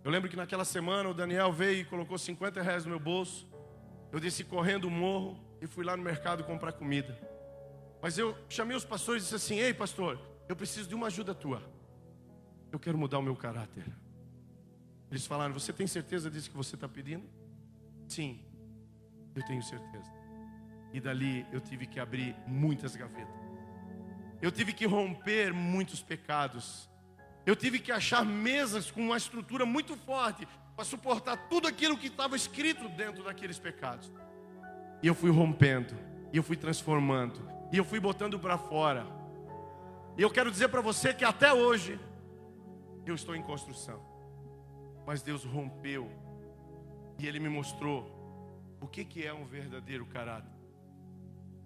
Eu lembro que naquela semana o Daniel veio e colocou R$50 no meu bolso. Eu desci correndo o morro e fui lá no mercado comprar comida. Mas eu chamei os pastores e disse assim, ei pastor, eu preciso de uma ajuda tua. Eu quero mudar o meu caráter. Eles falaram, você tem certeza disso que você está pedindo? Sim, eu tenho certeza. E dali eu tive que abrir muitas gavetas. Eu tive que romper muitos pecados. Eu tive que achar mesas com uma estrutura muito forte para suportar tudo aquilo que estava escrito dentro daqueles pecados. E eu fui rompendo, e eu fui transformando, e eu fui botando para fora. E eu quero dizer para você que até hoje eu estou em construção. Mas Deus rompeu e Ele me mostrou o que é um verdadeiro caráter.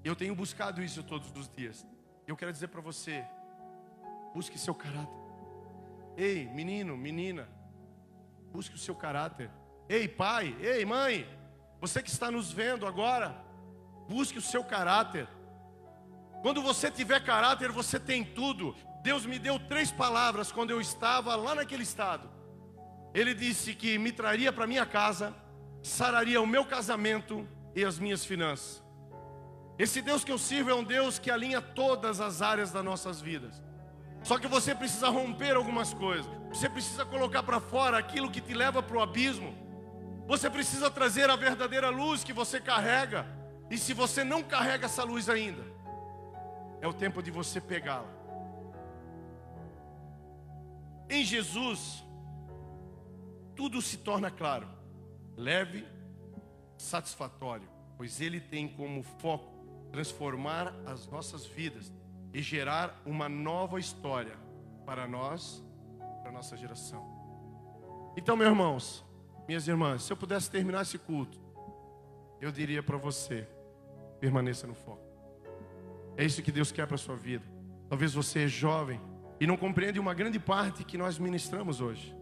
Eu tenho buscado isso todos os dias. Eu quero dizer para você, busque seu caráter. Ei, menino, menina, busque o seu caráter. Ei, pai, ei, mãe, você que está nos vendo agora, busque o seu caráter. Quando você tiver caráter, você tem tudo. Deus me deu 3 palavras quando eu estava lá naquele estado. Ele disse que me traria para minha casa, sararia o meu casamento e as minhas finanças. Esse Deus que eu sirvo é um Deus que alinha todas as áreas das nossas vidas. Só que você precisa romper algumas coisas. Você precisa colocar para fora aquilo que te leva para o abismo. Você precisa trazer a verdadeira luz que você carrega. E se você não carrega essa luz ainda, é o tempo de você pegá-la. Em Jesus, tudo se torna claro, leve, satisfatório. pois Ele tem como foco transformar as nossas vidas e gerar uma nova história para nós, para a nossa geração. Então, meus irmãos, minhas irmãs, se eu pudesse terminar esse culto, eu diria para você: permaneça no foco. É isso que Deus quer para a sua vida. Talvez você é jovem e não compreende uma grande parte que nós ministramos hoje.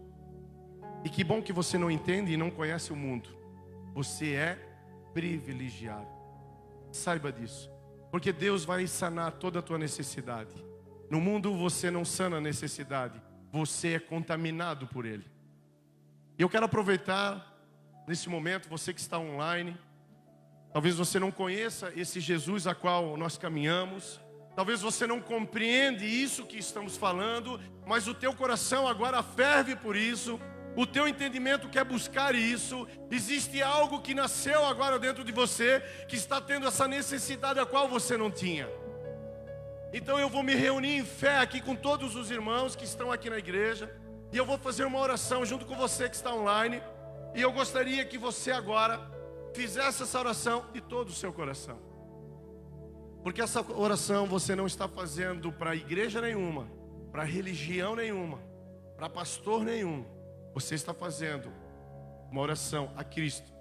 E que bom que você não entende e não conhece o mundo. Você é privilegiado. Saiba disso. Porque Deus vai sanar toda a tua necessidade. No mundo você não sana a necessidade. Você é contaminado por ele. E eu quero aproveitar nesse momento, você que está online. Talvez você não conheça esse Jesus a qual nós caminhamos. Talvez você não compreende isso que estamos falando, mas o teu coração agora ferve por isso. O teu entendimento quer buscar isso. Existe algo que nasceu agora dentro de você, que está tendo essa necessidade a qual você não tinha. Então eu vou me reunir em fé aqui com todos os irmãos que estão aqui na igreja. E eu vou fazer uma oração junto com você que está online. E eu gostaria que você agora fizesse essa oração de todo o seu coração. Porque essa oração você não está fazendo para igreja nenhuma, para religião nenhuma, para pastor nenhum. Você está fazendo uma oração a Cristo.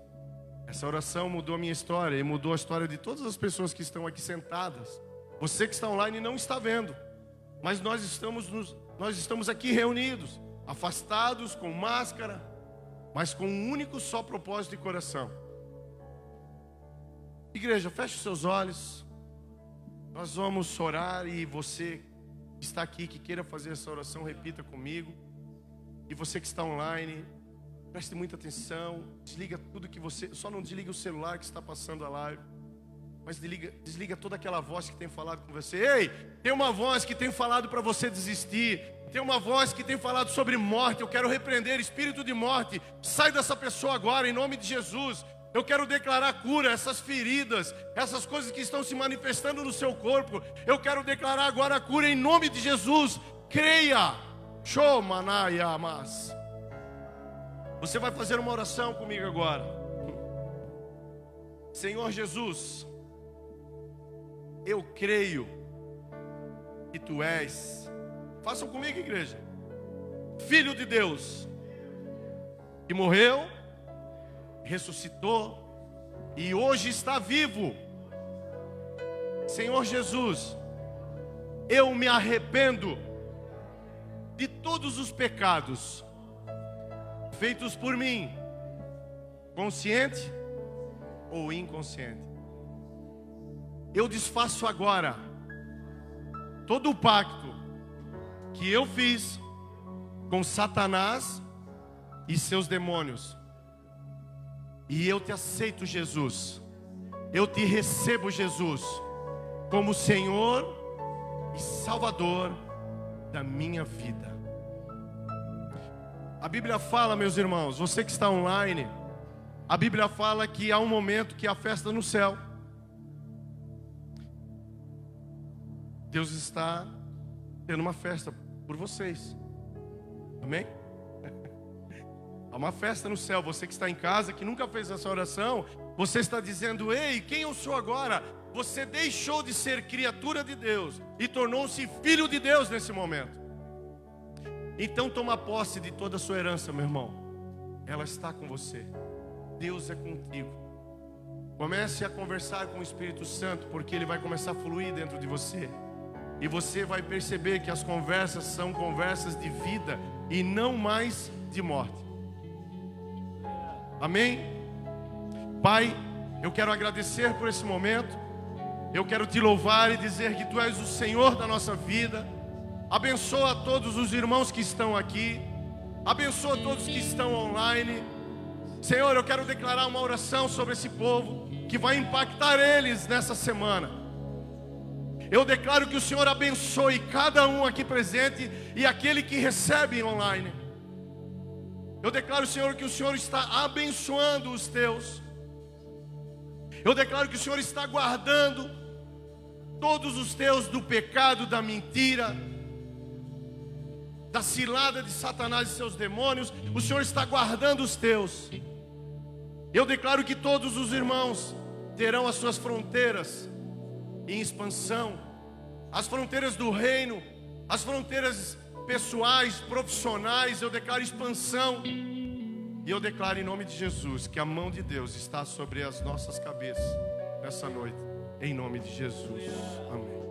Essa oração mudou a minha história e mudou a história de todas as pessoas que estão aqui sentadas. Você que está online não está vendo, mas nós estamos aqui reunidos, afastados, com máscara, mas com um único só propósito de coração. Igreja, feche os seus olhos. Nós vamos orar e você que está aqui, que queira fazer essa oração, repita comigo. E você que está online, preste muita atenção. Desliga tudo que você... Só não desliga o celular que está passando a live, mas desliga toda aquela voz que tem falado com você. Ei, tem uma voz que tem falado para você desistir. Tem uma voz que tem falado sobre morte. Eu quero repreender espírito de morte. Sai dessa pessoa agora, em nome de Jesus. Eu quero declarar cura, essas feridas, essas coisas que estão se manifestando no seu corpo. Eu quero declarar agora a cura em nome de Jesus. Creia. Shomanayamas. Você vai fazer uma oração comigo agora. Senhor Jesus, eu creio que Tu és, façam comigo, igreja, Filho de Deus, que morreu, ressuscitou e hoje está vivo. Senhor Jesus, eu me arrependo de todos os pecados feitos por mim, consciente ou inconsciente. Eu desfaço agora todo o pacto que eu fiz com Satanás e seus demônios. E eu te aceito, Jesus. Eu te recebo, Jesus, como Senhor e Salvador da minha vida. A Bíblia fala, meus irmãos, você que está online, a Bíblia fala que há um momento que há festa no céu. Deus está tendo uma festa por vocês. Amém? Há uma festa no céu. Você que está em casa, que nunca fez essa oração, você está dizendo: ei, quem eu sou agora? Você deixou de ser criatura de Deus e tornou-se filho de Deus nesse momento. Então toma posse de toda a sua herança, meu irmão. Ela está com você. Deus é contigo. Comece a conversar com o Espírito Santo, porque Ele vai começar a fluir dentro de você. E você vai perceber que as conversas são conversas de vida e não mais de morte. Amém? Pai, eu quero agradecer por esse momento. Eu quero te louvar e dizer que Tu és o Senhor da nossa vida. Abençoa todos os irmãos que estão aqui. Abençoa todos que estão online. Senhor, eu quero declarar uma oração sobre esse povo que vai impactar eles nessa semana. Eu declaro que o Senhor abençoe cada um aqui presente e aquele que recebe online. Eu declaro, Senhor, que o Senhor está abençoando os teus. Eu declaro que o Senhor está guardando todos os teus do pecado, da mentira, da cilada de Satanás e seus demônios. O Senhor está guardando os teus. Eu declaro que todos os irmãos terão as suas fronteiras em expansão. As fronteiras do reino, as fronteiras pessoais, profissionais, eu declaro expansão. E eu declaro em nome de Jesus que a mão de Deus está sobre as nossas cabeças nessa noite, em nome de Jesus. Amém.